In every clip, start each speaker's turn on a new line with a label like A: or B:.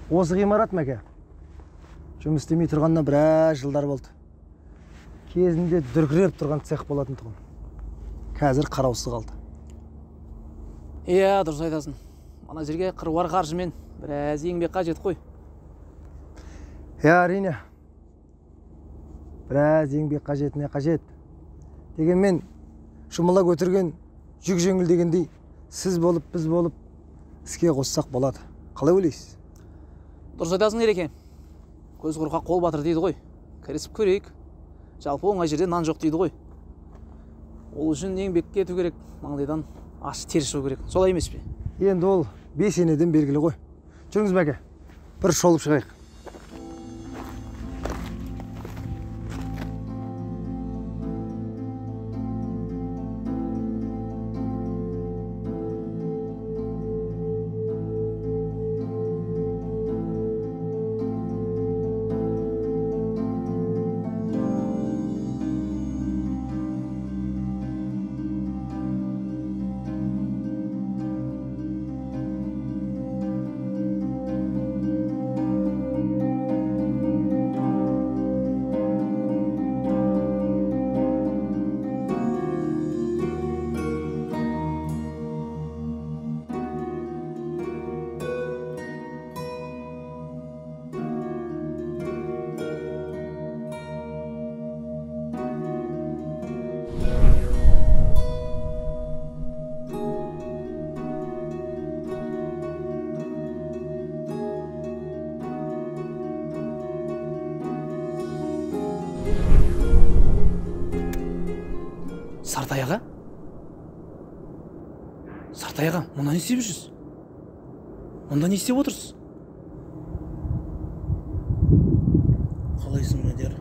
A: Осы ғимарат мәке. Жұмыс істемей тұрғаннан біраз жылдар болды. Кезінде дүркіреп тұрған цех болатын тұғын. Қазір қараусыз қалды.
B: Иә, дұрыс айтасың. Ана жерге қыруар қаржымен біраз еңбек қажет қой.
A: Иә, әрине. Біраз еңбек қажетіне қажет. Дегенмен, жұмыла көтерген жүк жеңіл дегендей, сіз болып, біз болып, іске қоссақ болады. Қалай ойлайсыз?
B: Дұрыс айтасың, Ереке. Көз құрыққа қол батыр дейді ғой. Кірісіп көрейік. Жалпы оңай жерде нан жоқ дейді ғой. Ол үшін еңбекке ету керек, маңдайдан аш тер шығу керек. Солай емес пе?
A: Енді ол бесенеден белгілі ғой. Жүріңіз мәке, бір шолып шығайық.
B: Сартаяға, мұнда не істеп жүрсіз? Мұнда не істеп отырсыз?
C: Қалайсың, Мадияр?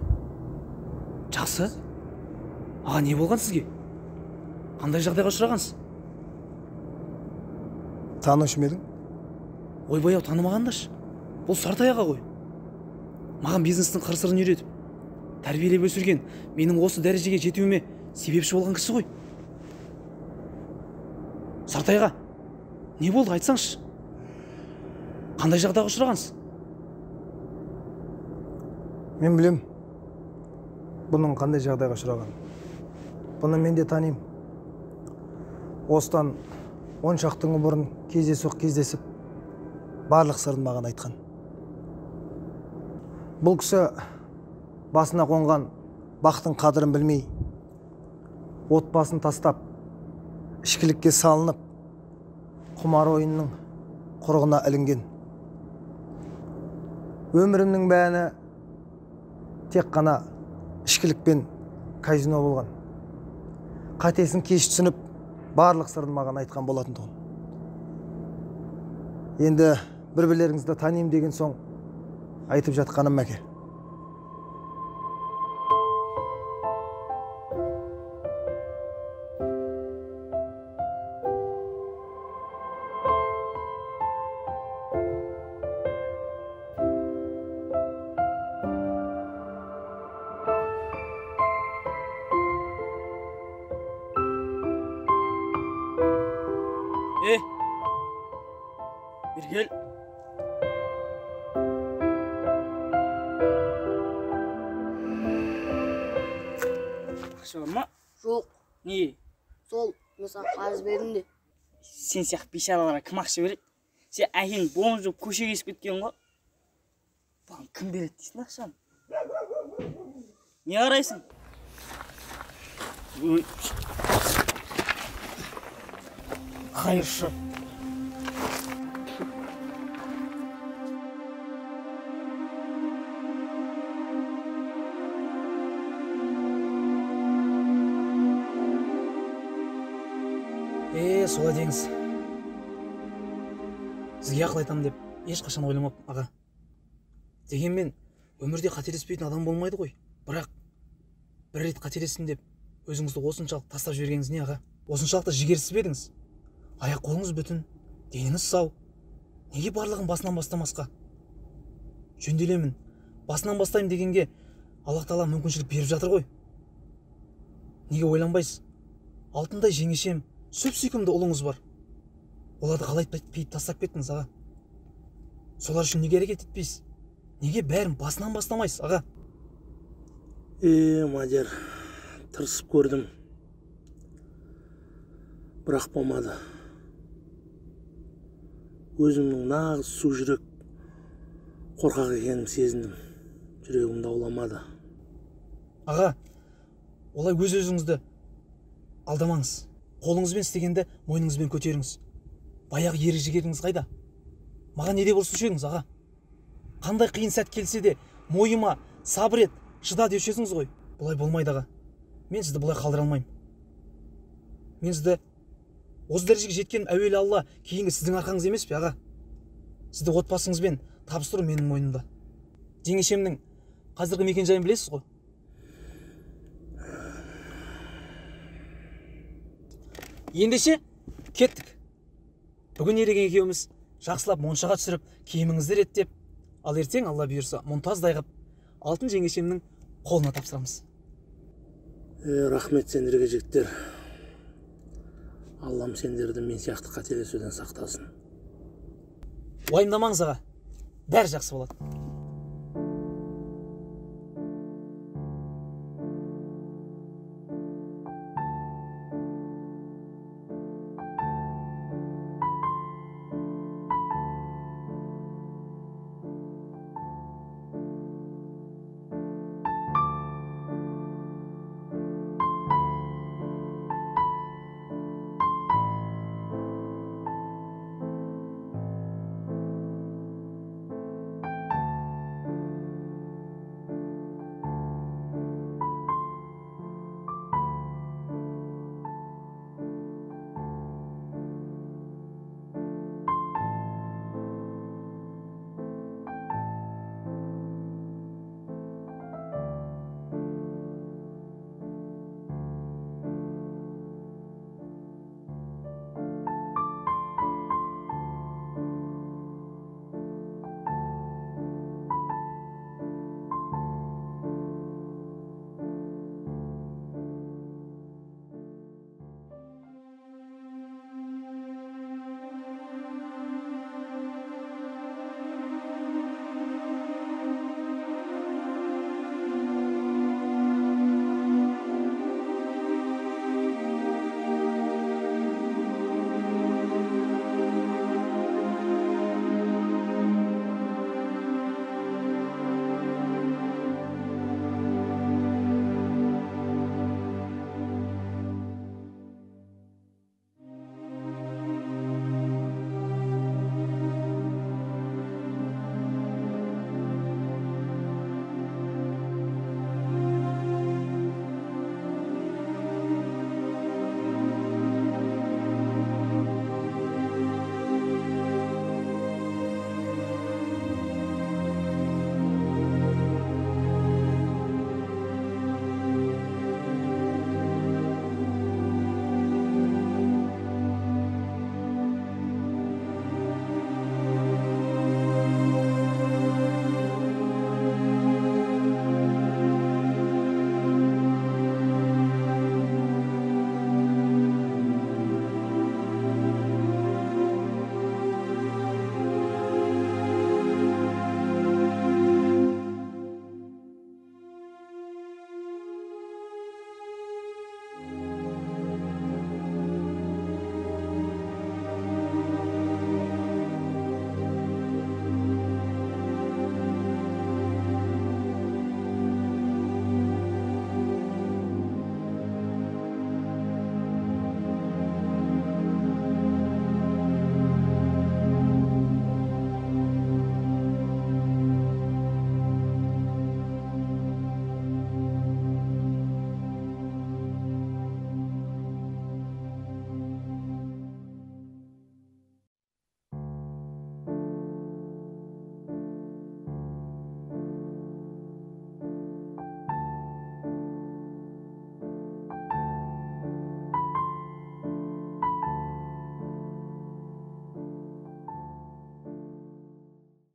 B: Жақсы. Аға, не болған сізге? Қандай жағдайға ұшырағансыз?
A: Таныш ма едің?
B: Ойбай-ау, танымағандашы. Бұл Сартаяға ғой. Маған бизнестің қыр-сырын үйретіп, тәрбиелеп өсірген, менің осы дәрежеге жетуіме себепші болған кісі ғой. Сартаяға, не болды, айтсаңшы? Қандай жағдайға ұшырағансыз?
A: Мен білем, бұның қандай жағдайға ұшыраған. Бұны мен де танимын. Осыдан 10 шақты күн бұрын кездесіп, барлық сырын маған айтқан. Бұл кісі басына қонған бақтың қадірін білмей, отбасын тастап, ішкілікке салынып, құмар ойынның құрығына ілінген. Өмірімнің бәрі тек қана ішкілік пен казино болған. Қатесін кеш түсініп, барлық сырын маған айтқан болатын тұғын. Енді бір-бірлеріңізді танимын деген соң айтып жатқаным мәке.
C: Bir gel. Ақша бар ма?
D: Жоқ.
C: Не?
D: Сол, мен саған қарыз бердім де.
C: Сен сияқты бейшараларға кім ақша береді? Сен әкең буын жуып көшеге есіп кеткен ғой. Бұған кім береді дейсің ақшаны? Не қарайсың? Қайыршы.
B: Солай деңіз. Сізге ақыл айтамын деп ешқашан ойламаппын, аға. Дегенмен, өмірде қателеспейтін адам болмайды ғой. Бірақ бір рет қателестім деп өзіңізді осыншалық тастап жібергеніңіз не, аға? Осыншалықты жігерсіз бе едіңіз? Аяқ қолыңыз бүтін, деніңіз сау. Неге барлығын басынан бастамасқа? Жөнделемін, басынан бастайым дегенге Аллах Тағала мүмкіншілік беріп жатыр ғой. Неге ойланбайсыз? Алтындай жеңешем, сүп-сүйкімді ұлыңыз бар. Оларды қалай пейіп тастап кеттіңіз, аға? Солар үшін неге әрекет етпейсіз? Неге бәрін басынан бастамайсыз, аға?
E: Мадияр, тырысып көрдім. Бірақ болмады. Өзімнің нағыз су жүрек қорқақ екенім сезіндім. Жүрегімді ауламады.
B: Аға, олай өз-өзіңізді алдамаңыз. Қолыңызбен істегенді мойныңызбен көтеріңіз. Баяғы ерік жігеріңіз қайда? Маған не деп ұрсушы едіңіз, аға? Қандай қиын сәт келсе де мойыма сабыр ет, шыда деуші едіңіз ғой. Бұлай болмайды, аға. Мен сізді бұлай қалдыра алмаймын. Мен сізді осы дәрежеге жеткен әуелі Алла, кейінгі сіздің арқаңыз емес пе, аға? Сізді отбасыңызбен табыстыру менің мойнымда. Жеңешемнің қазіргі мекен жайын білесіз ғой? Ендеше кеттік. Бүгін ереген екеуміз жақсылап моншаға түсіріп, киіміңізді реттеп, ал ертең Алла бұйырса мұнтаздай қып, алтын жеңешемнің қолына тапсырамыз.
E: Рахмет сендерге жігіттер. Аллам сендерді мен сияқты қателесуден сақтасын.
B: Уайымдамаңыз, аға. Бәрі жақсы болады.